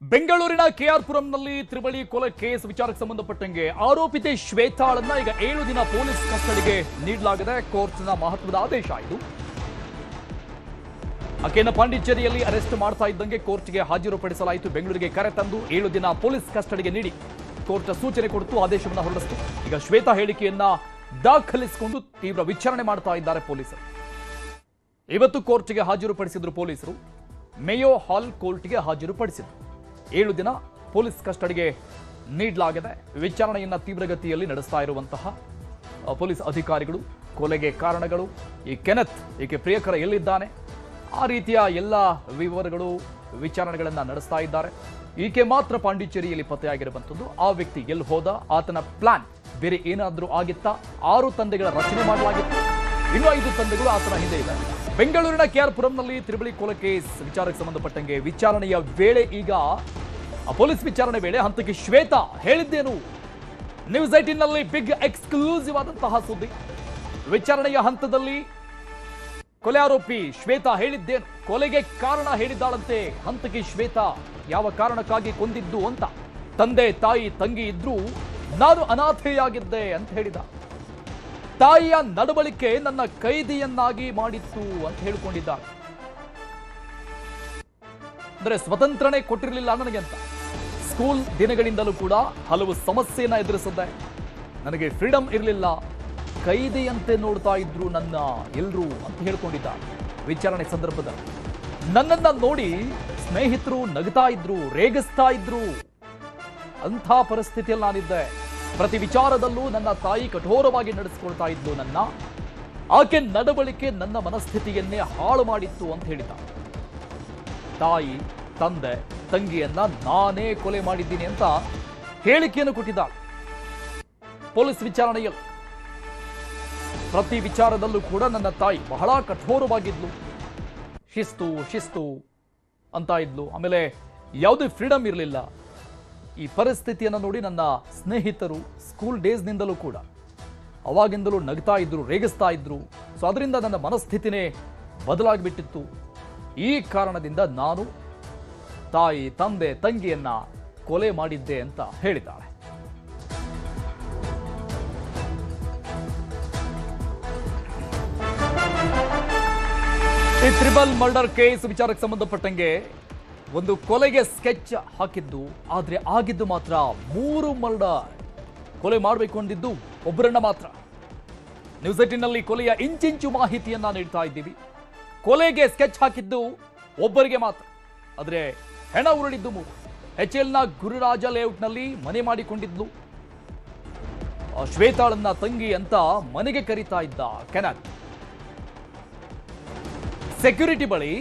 ಬೆಂಗಳೂರಿನ ಕೆಆರ್ಪುರಂನಲ್ಲಿ ತ್ರಿವಳಿ ಕೊಲೆ ಕೇಸ್ ವಿಚಾರಕ್ಕೆ ಸಂಬಂಧಪಟ್ಟಂಗೆ ಆರೋಪಿತೆ ಶ್ವೇತಾಳನ್ನ ಈಗ 7 ದಿನ ಪೊಲೀಸ್ ಕಸ್ಟಡಿಗೆ ನೀಡಲಾಗಿದೆ. ಕೋರ್ಟ್ನ ಮಹತ್ವದ ಆದೇಶ ಇದು. ಆಕೆಯನ್ನು ಪಾಂಡಿಚೇರಿಯಲ್ಲಿ ಅರೆಸ್ಟ್ ಮಾಡ್ತಾ ಇದ್ದಂಗೆ ಕೋರ್ಟ್ಗೆ ಹಾಜರುಪಡಿಸಲಾಯಿತು. ಬೆಂಗಳೂರಿಗೆ ಕರೆತಂದು 7 ದಿನ ಪೊಲೀಸ್ ಕಸ್ಟಡಿಗೆ ನೀಡಿ ಕೋರ್ಟ್ ಸೂಚನೆ ಕೊಟ್ಟು ಆದೇಶವನ್ನು ಹೊರಡಿಸಿತು. ಈಗ ಶ್ವೇತಾ ಹೇಳಿಕೆಯನ್ನ ದಾಖಲಿಸಿಕೊಂಡು ತೀವ್ರ ವಿಚಾರಣೆ ಮಾಡ್ತಾ ಇದ್ದಾರೆ ಪೊಲೀಸರು. ಇವತ್ತು ಕೋರ್ಟ್ಗೆ ಹಾಜರುಪಡಿಸಿದ್ರು ಪೊಲೀಸರು. ಮೇಯೋ ಹಾಲ್ ಕೋರ್ಟ್ಗೆ ಹಾಜರುಪಡಿಸಿದ್ರು. 7 ದಿನ ಪೊಲೀಸ್ ಕಸ್ಟಡಿಗೆ ನೀಡಲಾಗಿದೆ. ವಿಚಾರಣೆಯನ್ನ ತೀವ್ರಗತಿಯಲ್ಲಿ ನಡೆಸ್ತಾ ಇರುವಂತಹ ಪೊಲೀಸ್ ಅಧಿಕಾರಿಗಳು, ಕೊಲೆಗೆ ಕಾರಣಗಳು, ಈ ಕೆನೆತ್ ಈಕೆ ಪ್ರಿಯಕರ ಎಲ್ಲಿದ್ದಾನೆ, ಆ ರೀತಿಯ ಎಲ್ಲ ವಿವರಗಳು ವಿಚಾರಣೆಗಳನ್ನ ನಡೆಸ್ತಾ ಇದ್ದಾರೆ. ಈಕೆ ಮಾತ್ರ ಪಾಂಡಿಚೇರಿಯಲ್ಲಿ ಪತ್ತೆಯಾಗಿರುವಂಥದ್ದು. ಆ ವ್ಯಕ್ತಿ ಎಲ್ಲಿ ಹೋದ, ಆತನ ಪ್ಲಾನ್ ಬೇರೆ ಏನಾದರೂ ಆಗಿತ್ತಾ, 6 ತಂದೆಗಳ ರಚನೆ ಮಾಡಲಾಗಿತ್ತು. ಇನ್ನೂ 5 ತಂದೆಗಳು ಆತನ ಹಿಂದೆ ಇದೆ. ಬೆಂಗಳೂರಿನ ಕೆಆರ್ಪುರಂನಲ್ಲಿ ತ್ರಿವಳಿ ಕೊಲೆ ಕೇಸ್ ವಿಚಾರಕ್ಕೆ ಸಂಬಂಧಪಟ್ಟಂಗೆ ವಿಚಾರಣೆಯ ವೇಳೆ ಈಗ ಪೊಲೀಸ್ ವಿಚಾರಣೆ ವೇಳೆ ಹಂತಕ್ಕೆ ಶ್ವೇತಾ ಹೇಳಿದ್ದೇನು? ನ್ಯೂಸ್ 18ನಲ್ಲಿ ಬಿಗ್ ಎಕ್ಸ್ಕ್ಲೂಸಿವ್ ಆದಂತಹ ಸುದ್ದಿ. ವಿಚಾರಣೆಯ ಹಂತದಲ್ಲಿ ಕೊಲೆ ಆರೋಪಿ ಶ್ವೇತಾ ಹೇಳಿದ್ದೇನು? ಕೊಲೆಗೆ ಕಾರಣ ಹೇಳಿದ್ದಾಳಂತೆ ಹಂತಕ್ಕೆ ಶ್ವೇತಾ. ಯಾವ ಕಾರಣಕ್ಕಾಗಿ ಕೊಂದಿದ್ದು ಅಂತ. ತಂದೆ ತಾಯಿ ತಂಗಿ ಇದ್ರೂ ನಾನು ಅನಾಥೆಯಾಗಿದ್ದೆ ಅಂತ ಹೇಳಿದ. ತಾಯಿಯ ನಡವಳಿಕೆ ನನ್ನ ಕೈದಿಯನ್ನಾಗಿ ಮಾಡಿತ್ತು ಅಂತ ಹೇಳಿಕೊಂಡಿದ್ದಾರೆ. ಅಂದ್ರೆ ಸ್ವತಂತ್ರನೇ ಕೊಟ್ಟಿರಲಿಲ್ಲ ನನಗೆ ಅಂತ. ಸ್ಕೂಲ್ ದಿನಗಳಿಂದಲೂ ಕೂಡ ಹಲವು ಸಮಸ್ಯೆಯನ್ನ ಎದುರಿಸಿದ್ದೆ. ನನಗೆ ಫ್ರೀಡಮ್ ಇರಲಿಲ್ಲ, ಕೈದಿಯಂತೆ ನೋಡ್ತಾ ಇದ್ರು ನನ್ನ ಎಲ್ರು ಅಂತ ಹೇಳ್ಕೊಂಡಿದ್ದಾರೆ. ವಿಚಾರಣೆ ಸಂದರ್ಭದಲ್ಲಿ ನನ್ನನ್ನ ನೋಡಿ ಸ್ನೇಹಿತರು ನಗ್ತಾ ಇದ್ರು, ರೇಗಿಸ್ತಾ ಇದ್ರು. ಅಂಥ ಪರಿಸ್ಥಿತಿಯಲ್ಲಿ ನಾನಿದ್ದೆ. ಪ್ರತಿ ವಿಚಾರದಲ್ಲೂ ನನ್ನ ತಾಯಿ ಕಠೋರವಾಗಿ ನಡೆಸಿಕೊಳ್ತಾ ಇದ್ಲು ನನ್ನ. ಆಕೆ ನಡವಳಿಕೆ ನನ್ನ ಮನಸ್ಥಿತಿಯನ್ನೇ ಹಾಳು ಮಾಡಿತ್ತು ಅಂತ ಹೇಳಿದ. ತಾಯಿ, ತಂದೆ, ತಂಗಿಯನ್ನ ನಾನೇ ಕೊಲೆ ಮಾಡಿದ್ದೀನಿ ಅಂತ ಹೇಳಿಕೆಯನ್ನು ಕೊಟ್ಟಿದ್ದಾಳೆ ಪೊಲೀಸ್ ವಿಚಾರಣೆಯಲ್ಲಿ. ಪ್ರತಿ ವಿಚಾರದಲ್ಲೂ ಕೂಡ ನನ್ನ ತಾಯಿ ಬಹಳ ಕಠೋರವಾಗಿದ್ಲು. ಶಿಸ್ತು ಶಿಸ್ತು ಅಂತ ಇದ್ಲು. ಆಮೇಲೆ ಯಾವುದೇ ಫ್ರೀಡಮ್ ಇರಲಿಲ್ಲ. ಈ ಪರಿಸ್ಥಿತಿಯನ್ನು ನೋಡಿ ನನ್ನ ಸ್ನೇಹಿತರು ಸ್ಕೂಲ್ ಡೇಸ್ನಿಂದಲೂ ಕೂಡ ಅವಾಗಿಂದಲೂ ನಗ್ತಾ ಇದ್ರು, ರೇಗಿಸ್ತಾ ಇದ್ರು. ಸೊ ಅದರಿಂದ ನನ್ನ ಮನಸ್ಥಿತಿನೇ ಬದಲಾಗಿಬಿಟ್ಟಿತ್ತು. ಈ ಕಾರಣದಿಂದ ನಾನು ತಾಯಿ, ತಂದೆ, ತಂಗಿಯನ್ನ ಕೊಲೆ ಮಾಡಿದ್ದೆ ಅಂತ ಹೇಳಿದ್ದಾಳೆ. ಈ ತ್ರಿಬಲ್ ಮರ್ಡರ್ ಕೇಸ್ ವಿಚಾರಕ್ಕೆ ಸಂಬಂಧಪಟ್ಟಂಗೆ ಒಂದು ಕೊಲೆಗೆ ಸ್ಕೆಚ್ ಹಾಕಿದ್ದು, ಆದ್ರೆ ಆಗಿದ್ದು ಮಾತ್ರ 3 ಮರ್ಡರ್. ಕೊಲೆ ಮಾಡಬೇಕು ಅಂದಿದ್ದು ಒಬ್ಬರನ್ನ ಮಾತ್ರ. ನ್ಯೂಸ್ 18ನಲ್ಲಿ ಕೊಲೆಯ ಇಂಚಿಂಚು ಮಾಹಿತಿಯನ್ನ ನೀಡ್ತಾ ಇದ್ದೀವಿ. ಕೊಲೆಗೆ ಸ್ಕೆಚ್ ಹಾಕಿದ್ದು ಒಬ್ಬರಿಗೆ ಮಾತ್ರ, ಆದ್ರೆ ಹೆಣ ಉರುಳಿದ್ದು 3. HLನ ಗುರುರಾಜ ಲೇಔಟ್ನಲ್ಲಿ ಮನೆ ಮಾಡಿಕೊಂಡಿದ್ಲು. ಶ್ವೇತಾಳನ್ನ ತಂಗಿ ಅಂತ ಮನೆಗೆ ಕರೀತಾ ಇದ್ದ ಕೆನತ್. ಸೆಕ್ಯೂರಿಟಿ ಬಳಿ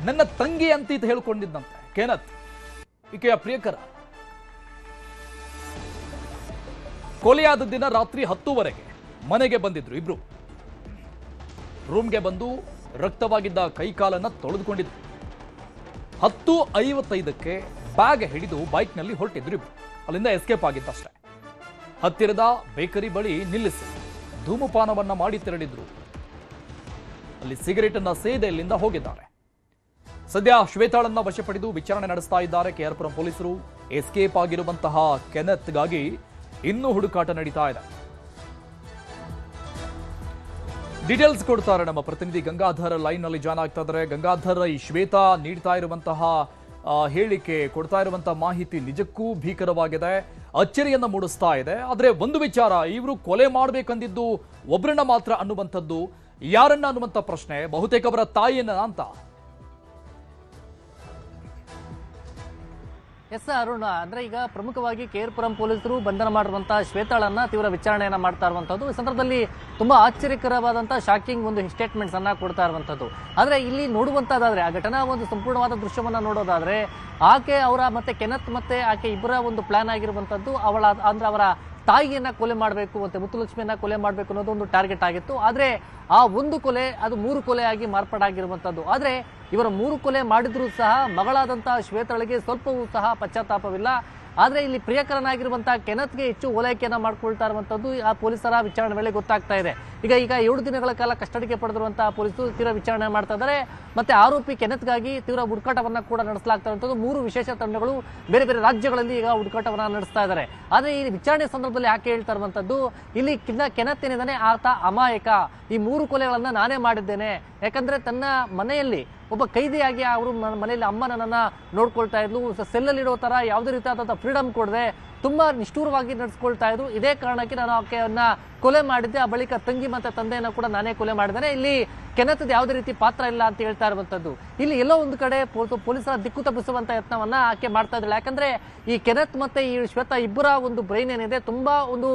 ನನ್ನ ತಂಗಿ ಅಂತ ಹೇಳ್ಕೊಂಡಿದ್ದಂತೆ ಕೆನತ್, ಈಕೆಯ ಪ್ರಿಯಕರ. ಕೊಲೆಯಾದ ದಿನ ರಾತ್ರಿ 10ವರೆಗೆ ಮನೆಗೆ ಬಂದಿದ್ರು ಇಬ್ರು. ರೂಮ್ಗೆ ಬಂದು ರಕ್ತವಾಗಿದ್ದ ಕೈಕಾಲನ್ನ ತೊಳೆದುಕೊಂಡಿದ್ರು. 10:55ಕ್ಕೆ ಬ್ಯಾಗ್ ಹಿಡಿದು ಬೈಕ್ನಲ್ಲಿ ಹೊರಟಿದ್ರು ಇಬ್ರು. ಅಲ್ಲಿಂದ ಎಸ್ಕೇಪ್ ಆಗಿದ್ದಷ್ಟೇ. ಹತ್ತಿರದ ಬೇಕರಿ ಬಳಿ ನಿಲ್ಲಿಸಿ ಧೂಮಪಾನವನ್ನ ಮಾಡಿ ತೆರಳಿದ್ರು. ಅಲ್ಲಿ ಸಿಗರೇಟ್ ಅನ್ನ ಸೇದೆ ಇಲ್ಲಿಂದ ಹೋಗಿದ್ದಾರೆ. ಸದ್ಯ ಶ್ವೇತಾಳನ್ನ ವಶಪಡೆದು ವಿಚಾರಣೆ ನಡೆಸ್ತಾ ಇದ್ದಾರೆ ಕೆಆರ್ಪುರಂ ಪೊಲೀಸರು. ಎಸ್ಕೇಪ್ ಆಗಿರುವಂತಹ ಕೆನೆತ್ಗಾಗಿ ಇನ್ನೂ ಹುಡುಕಾಟ ನಡೀತಾ ಇದೆ. ಡೀಟೇಲ್ಸ್ ಕೊಡ್ತಾರೆ ನಮ್ಮ ಪ್ರತಿನಿಧಿ ಗಂಗಾಧರ್. ಲೈನ್ ನಲ್ಲಿ ಜಾಯ್ನ್ ಆಗ್ತಾ ಇದ್ದಾರೆ. ಗಂಗಾಧರ್, ಈ ಶ್ವೇತಾ ನೀಡ್ತಾ ಇರುವಂತಹ ಹೇಳಿಕೆ, ಕೊಡ್ತಾ ಇರುವಂತಹ ಮಾಹಿತಿ ನಿಜಕ್ಕೂ ಭೀಕರವಾಗಿದೆ, ಅಚ್ಚರಿಯನ್ನ ಮೂಡಿಸ್ತಾ ಇದೆ. ಆದ್ರೆ ಒಂದು ವಿಚಾರ, ಇವರು ಕೊಲೆ ಮಾಡಬೇಕಂದಿದ್ದು ಒಬ್ಬರನ್ನ ಮಾತ್ರ ಅನ್ನುವಂಥದ್ದು. ಯಾರನ್ನ ಅನ್ನುವಂಥ ಪ್ರಶ್ನೆ, ಬಹುತೇಕ ಅವರ ತಾಯಿಯನ್ನ ಅಂತ. ಎಸ್ ಅರುಣ್, ಅಂದ್ರೆ ಈಗ ಪ್ರಮುಖವಾಗಿ ಕೆಆರ್ಪುರಂ ಪೊಲೀಸರು ಬಂಧನ ಮಾಡಿರುವಂತಹ ಶ್ವೇತಾಳನ್ನ ತೀವ್ರ ವಿಚಾರಣೆಯನ್ನ ಮಾಡ್ತಾ ಇರುವಂತದ್ದು. ಈ ಸಂದರ್ಭದಲ್ಲಿ ತುಂಬಾ ಆಶ್ಚರ್ಯಕರವಾದಂತಹ ಶಾಕಿಂಗ್ ಒಂದು ಸ್ಟೇಟ್ಮೆಂಟ್ಸ್ ಅನ್ನ ಕೊಡ್ತಾ ಇರುವಂತದ್ದು. ಆದ್ರೆ ಇಲ್ಲಿ ನೋಡುವಂತದ್ದಾದ್ರೆ, ಆ ಘಟನಾ ಒಂದು ಸಂಪೂರ್ಣವಾದ ದೃಶ್ಯವನ್ನ ನೋಡೋದಾದ್ರೆ, ಆಕೆ ಅವರ ಮತ್ತೆ ಕೆನತ್ ಮತ್ತೆ ಆಕೆ ಇಬ್ಬರ ಒಂದು ಪ್ಲಾನ್ ಆಗಿರುವಂತದ್ದು ಅವರ ತಾಯಿಯನ್ನ ಕೊಲೆ ಮಾಡಬೇಕು ಮತ್ತೆ ಮುತ್ತುಲಕ್ಷ್ಮಿಯನ್ನ ಕೊಲೆ ಮಾಡಬೇಕು ಅನ್ನೋದು ಒಂದು ಟಾರ್ಗೆಟ್ ಆಗಿತ್ತು. ಆದ್ರೆ ಆ ಒಂದು ಕೊಲೆ ಅದು 3 ಕೊಲೆಯಾಗಿ ಮಾರ್ಪಾಡಾಗಿರುವಂತದ್ದು. ಆದ್ರೆ ಇವರ 3 ಕೊಲೆ ಮಾಡಿದ್ರೂ ಸಹ ಮಗಳಾದಂತಹ ಶ್ವೇತಾಳಿಗೆ ಸ್ವಲ್ಪವೂ ಸಹ ಪಶ್ಚಾತ್ತಾಪವಿಲ್ಲ. ಆದ್ರೆ ಇಲ್ಲಿ ಪ್ರಿಯಕರನಾಗಿರುವಂತಹ ಕೆನತ್ಗೆ ಹೆಚ್ಚು ಓಲೈಕೆಯನ್ನ ಮಾಡ್ಕೊಳ್ತಾ ಇರುವಂತದ್ದು ಆ ಪೊಲೀಸರ ವಿಚಾರಣೆ ವೇಳೆ ಗೊತ್ತಾಗ್ತಾ ಇದೆ. ಈಗ 7 ದಿನಗಳ ಕಾಲ ಕಸ್ಟಡಿಗೆ ಪಡೆದಿರುವಂತಹ ಪೊಲೀಸರು ತೀವ್ರ ವಿಚಾರಣೆ ಮಾಡ್ತಾ ಇದ್ದಾರೆ. ಮತ್ತೆ ಆರೋಪಿ ಕೆನತ್ಗಾಗಿ ತೀವ್ರ ಹುಡುಕಾಟವನ್ನ ಕೂಡ ನಡೆಸಲಾಗ್ತಾ ಇರುವಂತದ್ದು. 3 ವಿಶೇಷ ತಂಡಗಳು ಬೇರೆ ಬೇರೆ ರಾಜ್ಯಗಳಲ್ಲಿ ಈಗ ಹುಡುಕಾಟವನ್ನ ನಡೆಸ್ತಾ ಇದ್ದಾರೆ. ಆದ್ರೆ ಈ ವಿಚಾರಣೆ ಸಂದರ್ಭದಲ್ಲಿ ಯಾಕೆ ಹೇಳ್ತಾ ಇರುವಂತದ್ದು, ಇಲ್ಲಿ ಕೆನತ್ ಏನಿದ್ದಾನೆ ಆತ ಅಮಾಯಕ, ಈ 3 ಕೊಲೆಗಳನ್ನ ನಾನೇ ಮಾಡಿದ್ದೇನೆ. ಯಾಕಂದ್ರೆ ತನ್ನ ಮನೆಯಲ್ಲಿ ಒಬ್ಬ ಕೈದಿಯಾಗಿ ಅವರು ಮನೆಯಲ್ಲಿ ಅಮ್ಮ ನನ್ನನ್ನ ನೋಡ್ಕೊಳ್ತಾ ಇದ್ಲು, ಸೆಲ್ಲಲ್ಲಿರೋ ತರ ಯಾವುದೇ ರೀತಿಯಾದಂತಹ ಫ್ರೀಡಮ್ ಕೊಡದೆ ತುಂಬಾ ನಿಷ್ಠೂರವಾಗಿ ನಡೆಸ್ಕೊಳ್ತಾ ಇದ್ರು. ಇದೇ ಕಾರಣಕ್ಕೆ ನಾನು ಆಕೆಯನ್ನ ಕೊಲೆ ಮಾಡಿದ್ದೆ. ಆ ಬಳಿಕ ತಂಗಿ ಮತ್ತೆ ತಂದೆಯನ್ನ ಕೂಡ ನಾನೇ ಕೊಲೆ ಮಾಡಿದ್ದೇನೆ. ಇಲ್ಲಿ ಕೆನತ್ದ ಯಾವುದೇ ರೀತಿ ಪಾತ್ರ ಇಲ್ಲ ಅಂತ ಹೇಳ್ತಾ ಇರುವಂತದ್ದು. ಇಲ್ಲಿ ಎಲ್ಲೋ ಒಂದು ಕಡೆ ಪೊಲೀಸರ ದಿಕ್ಕು ತಪ್ಪಿಸುವಂತ ಯತ್ನವನ್ನ ಆಕೆ ಮಾಡ್ತಾ ಇದ್ದಾಳೆ. ಯಾಕಂದ್ರೆ ಈ ಕೆನತ್ ಮತ್ತೆ ಈ ಶ್ವೇತಾ ಇಬ್ಬರ ಒಂದು ಬ್ರೈನ್ ಏನಿದೆ ತುಂಬಾ ಒಂದು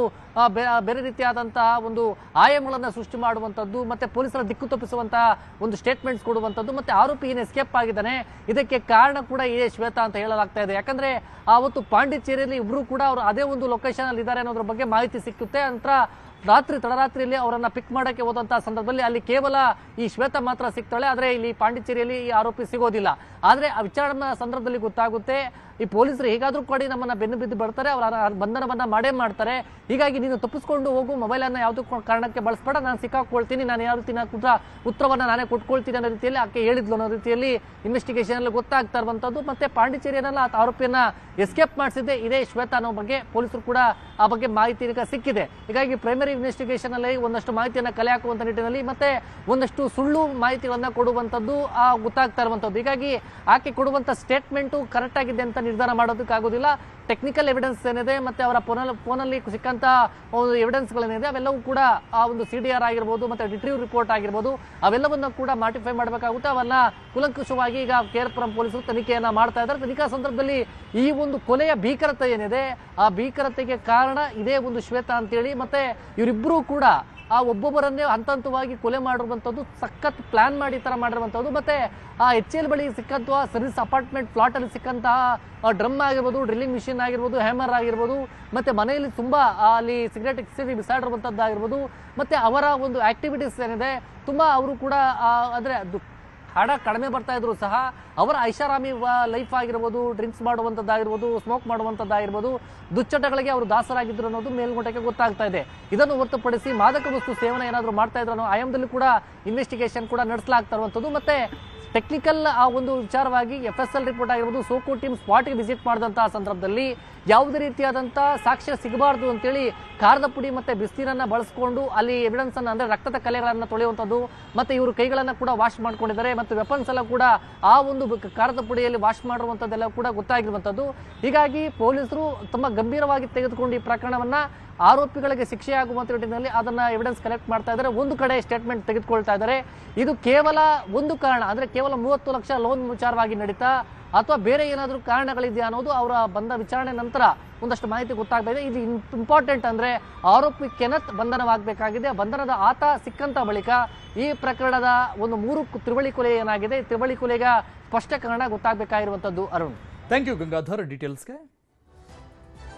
ಬೇರೆ ರೀತಿಯಾದಂತಹ ಒಂದು ಆಯಾಮಗಳನ್ನ ಸೃಷ್ಟಿ ಮಾಡುವಂತದ್ದು, ಮತ್ತೆ ಪೊಲೀಸರ ದಿಕ್ಕು ತಪ್ಪಿಸುವಂತಹ ಒಂದು ಸ್ಟೇಟ್ಮೆಂಟ್ಸ್ ಕೊಡುವಂತದ್ದು, ಮತ್ತೆ ಆರೋಪಿ ಏನು ಎಸ್ಕೇಪ್ ಆಗಿದ್ದಾನೆ ಇದಕ್ಕೆ ಕಾರಣ ಕೂಡ ಇದೇ ಶ್ವೇತಾ ಅಂತ ಹೇಳಲಾಗ್ತಾ ಇದೆ. ಯಾಕಂದ್ರೆ ಆವತ್ತು ಪಾಂಡಿಚೇರಿಯಲ್ಲಿ ಇಬ್ರು ಕೂಡ ಅವರು ಅದೇ ಒಂದು ಲೊಕೇಶನ್ ಅಲ್ಲಿ ಇದ್ದಾರೆ ಅನ್ನೋದ್ರ ಬಗ್ಗೆ ಮಾಹಿತಿ ಸಿಕ್ಕುತ್ತೆ. ನಂತರ ತಡರಾತ್ರಿಯಲ್ಲಿ ಅವರನ್ನ ಪಿಕ್ ಮಾಡಕ್ಕೆ ಹೋದಂತಹ ಸಂದರ್ಭದಲ್ಲಿ ಅಲ್ಲಿ ಕೇವಲ ಈ ಶ್ವೇತಾ ಮಾತ್ರ ಸಿಗ್ತಾಳೆ. ಆದ್ರೆ ಇಲ್ಲಿ ಪಾಂಡಿಚೇರಿಯಲ್ಲಿ ಈ ಆರೋಪಿ ಸಿಗೋದಿಲ್ಲ. ಆದ್ರೆ ಆ ವಿಚಾರಣೆ ಸಂದರ್ಭದಲ್ಲಿ ಗೊತ್ತಾಗುತ್ತೆ ಈ ಪೊಲೀಸರು ಹೇಗಾದ್ರೂ ಕೂಡ ನಮ್ಮನ್ನ ಬೆನ್ನು ಬಿದ್ದು ಬರ್ತಾರೆ, ಅವರ ಬಂಧನವನ್ನ ಮಾಡೇ ಮಾಡ್ತಾರೆ. ಹೀಗಾಗಿ ನೀನು ತಪ್ಪಿಸ್ಕೊಂಡು ಹೋಗು, ಮೊಬೈಲ್ ಅನ್ನ ಯಾವ್ದು ಕಾರಣಕ್ಕೆ ಬಳಸಬೇಡ, ನಾನು ಸಿಕ್ಕಾಕೊಳ್ತೀನಿ, ನಾನು ಯಾವ ರೀತಿ ಉತ್ತರವನ್ನ ನಾನೇ ಕೊಟ್ಕೊಳ್ತೀನಿ ಅನ್ನೋ ರೀತಿಯಲ್ಲಿ ಆಕೆ ಹೇಳಿದ್ಲು ಅನ್ನೋ ರೀತಿಯಲ್ಲಿ ಇನ್ವೆಸ್ಟಿಗೇಷನ್ ಅಲ್ಲಿ ಗೊತ್ತಾಗ್ತಾ ಇರುವಂತದ್ದು. ಮತ್ತೆ ಪಾಂಡಿಚೇರಿಯನ್ನೆಲ್ಲ ಆರೋಪಿಯನ್ನ ಎಸ್ಕೇಪ್ ಮಾಡಿಸಿದ್ದೆ ಇದೇ ಶ್ವೇತಾ ಅನ್ನೋ ಬಗ್ಗೆ ಪೊಲೀಸರು ಕೂಡ ಆ ಬಗ್ಗೆ ಮಾಹಿತಿ ಈಗ ಸಿಕ್ಕಿದೆ. ಹೀಗಾಗಿ ಪ್ರೈಮರಿ ಇನ್ವೆಸ್ಟಿಗೇಷನ್ ಅಲ್ಲಿ ಒಂದಷ್ಟು ಮಾಹಿತಿಯನ್ನ ಕಲೆ ಹಾಕುವಂತ ನಿಟ್ಟಿನಲ್ಲಿ ಮತ್ತೆ ಒಂದಷ್ಟು ಸುಳ್ಳು ಮಾಹಿತಿಗಳನ್ನ ಕೊಡುವಂತದ್ದು ಗೊತ್ತಾಗ್ತಾ ಇರುವಂತದ್ದು. ಹೀಗಾಗಿ ಆಕೆ ಕೊಡುವಂತ ಸ್ಟೇಟ್ಮೆಂಟ್ ಕರೆಕ್ಟ್ ಆಗಿದೆ ಅಂತ ನಿರ್ಧಾರ ಮಾಡೋದಕ್ಕಾಗೋದಿಲ್ಲ. ಟೆಕ್ನಿಕಲ್ ಎವಿಡೆನ್ಸ್ ಏನಿದೆ ಮತ್ತೆ ಅವರ ಫೋನಲ್ಲಿ ಸಿಕ್ಕಂತ ಎವಿಡೆನ್ಸ್ ಗಳೇನಿದೆ ಅವೆಲ್ಲವೂ ಕೂಡ ಆ ಒಂದು CDR ಆಗಿರ್ಬೋದು ಮತ್ತೆ ರಿಟ್ರೀವ್ ರಿಪೋರ್ಟ್ ಆಗಿರ್ಬೋದು ಅವೆಲ್ಲವನ್ನ ಕೂಡ ಮಾಡಿಫೈ ಮಾಡಬೇಕಾಗುತ್ತೆ. ಅವನ್ನ ಕುಲಂಕುಷವಾಗಿ ಈಗ KR-ಪುರಂ ಪೊಲೀಸರು ತನಿಖೆಯನ್ನ ಮಾಡ್ತಾ ಇದ್ದಾರೆ. ತನಿಖಾ ಸಂದರ್ಭದಲ್ಲಿ ಈ ಒಂದು ಕೊಲೆಯ ಭೀಕರತೆ ಏನಿದೆ ಆ ಭೀಕರತೆಗೆ ಕಾರಣ ಇದೇ ಒಂದು ಶ್ವೇತಾ ಅಂತೇಳಿ, ಮತ್ತೆ ಇವರಿಬ್ಬರೂ ಕೂಡ ಆ ಒಬ್ಬೊಬ್ಬರನ್ನೇ ಹಂತವಾಗಿ ಕೊಲೆ ಮಾಡಿರುವಂತದ್ದು, ಸಖತ್ ಪ್ಲಾನ್ ಮಾಡಿ ತರ ಮಾಡಿರುವಂತದ್ದು. ಮತ್ತೆ ಆ HL ಬಳಿ ಸಿಕ್ಕಂತಹ ಸರ್ವಿಸ್ ಅಪಾರ್ಟ್ಮೆಂಟ್ ಪ್ಲಾಟ್ ಅಲ್ಲಿ ಸಿಕ್ಕಂತಹ ಡ್ರಮ್ ಆಗಿರ್ಬೋದು, ಡ್ರಿಲ್ಲಿಂಗ್ ಮಿಷಿನ್ ಆಗಿರ್ಬೋದು, ಹ್ಯಾಮರ್ ಆಗಿರ್ಬೋದು, ಮತ್ತೆ ಮನೆಯಲ್ಲಿ ತುಂಬಾ ಅಲ್ಲಿ ಸಿಗರೇಟ್ ಬಿಸಾಡಿರುವಂತದ್ದು ಆಗಿರ್ಬೋದು, ಮತ್ತೆ ಅವರ ಒಂದು ಆಕ್ಟಿವಿಟೀಸ್ ಏನಿದೆ ತುಂಬಾ ಅವರು ಕೂಡ ಅಂದ್ರೆ ಹಣ ಕಡಿಮೆ ಬರ್ತಾ ಇದ್ರು ಸಹ ಅವರ ಐಷಾರಾಮಿ ಲೈಫ್ ಆಗಿರ್ಬೋದು, ಡ್ರಿಂಕ್ಸ್ ಮಾಡುವಂಥದ್ದಾಗಿರ್ಬೋದು, ಸ್ಮೋಕ್ ಮಾಡುವಂಥದ್ದಾಗಿರ್ಬೋದು, ದುಶ್ಚಟಗಳಿಗೆ ಅವರು ದಾಸರಾಗಿದ್ರು ಅನ್ನೋದು ಮೇಲ್ನೋಟಕ್ಕೆ ಗೊತ್ತಾಗ್ತಾ ಇದೆ. ಇದನ್ನು ಹೊರತುಪಡಿಸಿ ಮಾದಕ ವಸ್ತು ಸೇವನೆ ಏನಾದರೂ ಮಾಡ್ತಾ ಇದ್ರು ಅನ್ನೋ ಆಯಾಮದಲ್ಲಿ ಕೂಡ ಇನ್ವೆಸ್ಟಿಗೇಷನ್ ಕೂಡ ನಡೆಸಲಾಗ್ತಾ ಇರುವಂಥದ್ದು. ಮತ್ತೆ ಟೆಕ್ನಿಕಲ್ ಆ ಒಂದು ವಿಚಾರವಾಗಿ FSL ರಿಪೋರ್ಟ್ ಆಗಿರ್ಬೋದು, ಸೋಕೋ ಟೀಮ್ ಸ್ಪಾಟ್ಗೆ ವಿಸಿಟ್ ಮಾಡಿದಂತಹ ಸಂದರ್ಭದಲ್ಲಿ ಯಾವುದೇ ರೀತಿಯಾದಂತಹ ಸಾಕ್ಷ್ಯ ಸಿಗಬಾರ್ದು ಅಂತೇಳಿ ಖಾರದ ಪುಡಿ ಮತ್ತೆ ಬಿಸಿನೀರನ್ನ ಬಳಸಿಕೊಂಡು ಅಲ್ಲಿ ಎವಿಡೆನ್ಸ್ ಅನ್ನ ಅಂದ್ರೆ ರಕ್ತದ ಕಲೆಗಳನ್ನ ತೊಳೆಯುವಂಥದ್ದು, ಮತ್ತೆ ಇವರು ಕೈಗಳನ್ನ ಕೂಡ ವಾಶ್ ಮಾಡ್ಕೊಂಡಿದ್ದಾರೆ, ಮತ್ತೆ ವೆಪನ್ಸ್ ಎಲ್ಲ ಕೂಡ ಆ ಒಂದು ಖಾರದ ಪುಡಿಯಲ್ಲಿ ವಾಶ್ ಮಾಡಿರುವಂಥದ್ದೆಲ್ಲ ಕೂಡ ಗೊತ್ತಾಗಿರುವಂಥದ್ದು. ಹೀಗಾಗಿ ಪೊಲೀಸರು ತುಂಬಾ ಗಂಭೀರವಾಗಿ ತೆಗೆದುಕೊಂಡು ಈ ಪ್ರಕರಣವನ್ನ ಆರೋಪಿಗಳಿಗೆ ಶಿಕ್ಷೆಯಾಗುವಂತ ನಿಟ್ಟಿನಲ್ಲಿ ಅದನ್ನ ಎವಿಡೆನ್ಸ್ ಕಲೆಕ್ಟ್ ಮಾಡ್ತಾ ಇದ್ದಾರೆ. ಒಂದು ಕಡೆ ಸ್ಟೇಟ್ಮೆಂಟ್ ತೆಗೆದುಕೊಳ್ತಾ ಇದ್ದಾರೆ. ಇದು ಕೇವಲ ಒಂದು ಕಾರಣ ಅಂದ್ರೆ ಕೇವಲ 30 ಲಕ್ಷ ಲೋನ್ ವಿಚಾರವಾಗಿ ನಡೀತಾ ಅಥವಾ ಬೇರೆ ಏನಾದರೂ ಕಾರಣಗಳಿದೆಯಾ ಅನ್ನೋದು ಅವರ ಬಂದ ವಿಚಾರಣೆ ನಂತರ ಒಂದಷ್ಟು ಮಾಹಿತಿ ಗೊತ್ತಾಗ್ತಾ ಇದೆ. ಇದು ಇಂಪಾರ್ಟೆಂಟ್ ಅಂದ್ರೆ ಆರೋಪಿ ಕೆನತ್ ಬಂಧನವಾಗಬೇಕಾಗಿದೆ. ಬಂಧನದ ಆತ ಸಿಕ್ಕಂತ ಬಳಿಕ ಈ ಪ್ರಕರಣದ ಒಂದು 3 ತ್ರಿವಳಿ ಕೊಲೆ ಏನಾಗಿದೆ, ತ್ರಿವಳಿ ಕೊಲೆಗೆ ಸ್ಪಷ್ಟೀಕರಣ ಗೊತ್ತಾಗಬೇಕಾಗಿರುವಂತದ್ದು. Arun, thank you Gangadhar ಡೀಟೇಲ್ಸ್ಗೆ.